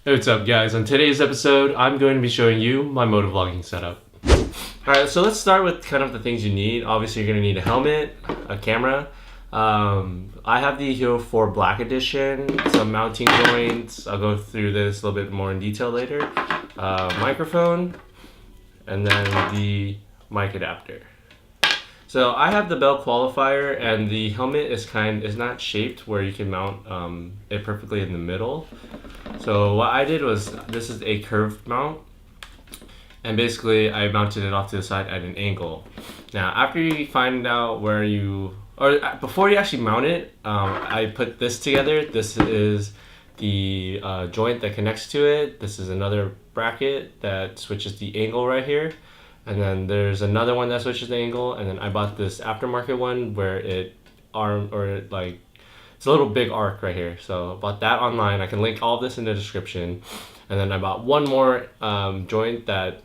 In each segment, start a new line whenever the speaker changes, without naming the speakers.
Hey, what's up guys? On today's episode, I'm going to be showing you my motovlogging setup. Alright, so let's start with kind of the things you need. Obviously, you're going to need a helmet, a camera. I have the Hero 4 Black Edition, some mounting joints. I'll go through this a little bit more in detail later. Microphone, and then the mic adapter. So I have the bell qualifier, and the helmet is not shaped where you can mount it perfectly in the middle. So what I did was, this is a curved mount, and basically I mounted it off to the side at an angle. Now after you find out where you, or before you actually mount it, I put this together. This is the joint that connects to it. This is another bracket that switches the angle right here. And then there's another one that switches the angle, and then I bought this aftermarket one where it's a little big arc right here. So I bought that online. I can link all of this in the description. And then I bought one more joint that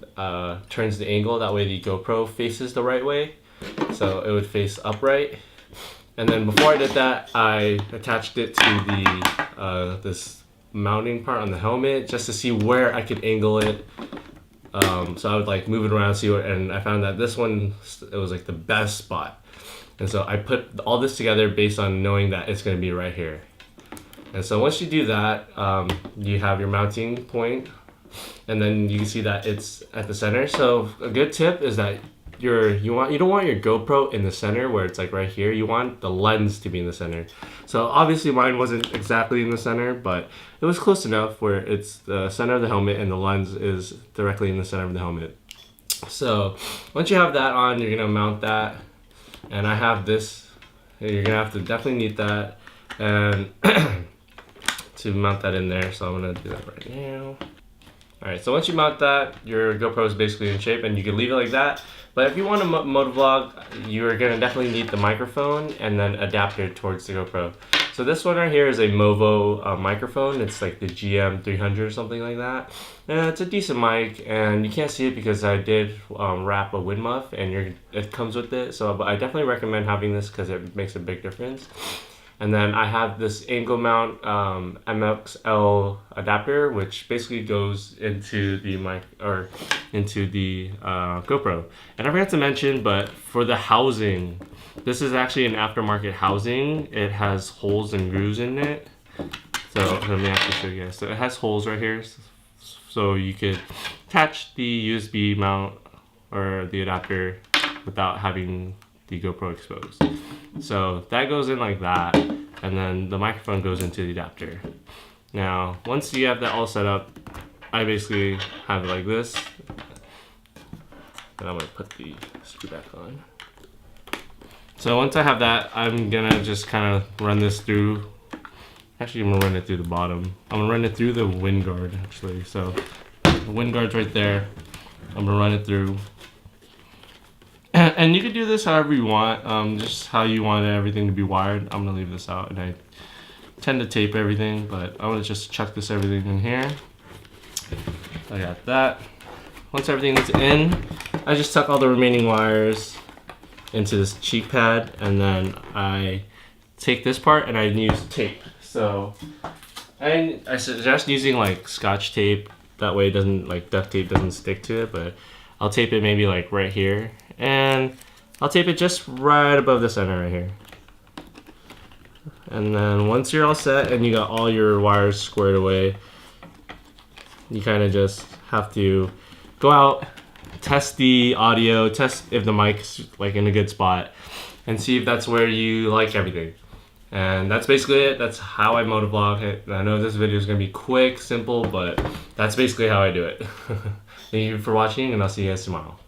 turns the angle. That way the GoPro faces the right way. So it would face upright. And then before I did that, I attached it to the this mounting part on the helmet just to see where I could angle it. So I would move it around, see what, and I found that this one, it was the best spot. And so I put all this together based on knowing that it's going to be right here. And so once you do that, you have your mounting point, and then you can see that it's at the center. So a good tip is that you don't want your GoPro in the center where it's right here. You want the lens to be in the center. So obviously mine wasn't exactly in the center, but it was close enough where it's the center of the helmet and the lens is directly in the center of the helmet. So once you have that on, you're gonna mount that, and I have this. You're gonna have to definitely need that and to mount that in there. So I'm gonna do that right now. Alright, so once you mount that, your GoPro is basically in shape, and you can leave it like that. But if you want to motovlog, you're going to definitely need the microphone and then adapter towards the GoPro. So this one right here is a Movo microphone. It's like the GM300 or something like that. And it's a decent mic, and you can't see it because I did wrap a wind muff, and it comes with it. So I definitely recommend having this because it makes a big difference. And then I have this angle mount MXL adapter, which basically goes into the mic or into the GoPro. And I forgot to mention, but for the housing, this is actually an aftermarket housing. It has holes and grooves in it. So let me actually show you guys. So it has holes right here, so you could attach the USB mount or the adapter without having the GoPro exposed. So that goes in like that, and then the microphone goes into the adapter. Now once you have that all set up, I basically have it like this, and I'm gonna put the screw back on. So once I have that, I'm gonna just kind of run this through. Actually, I'm gonna run it through the bottom. I'm gonna run it through the wind guard actually. So the wind guard's right there. I'm gonna run it through. And you can do this however you want, just how you want everything to be wired. I'm gonna leave this out, and I tend to tape everything, but I'm gonna just chuck everything in here. I got that. Once everything is in, I just tuck all the remaining wires into this cheek pad, and then I take this part and I use tape. So I suggest using Scotch tape. That way it doesn't, duct tape doesn't stick to it, but I'll tape it maybe right here. And I'll tape it just right above the center right here. And then once you're all set and you got all your wires squared away, you kind of just have to go out, test the audio, test if the mic's in a good spot, and see if that's where you like everything. And that's basically it. That's how I motovlog. I know this video is going to be quick, simple, but that's basically how I do it. Thank you for watching, and I'll see you guys tomorrow.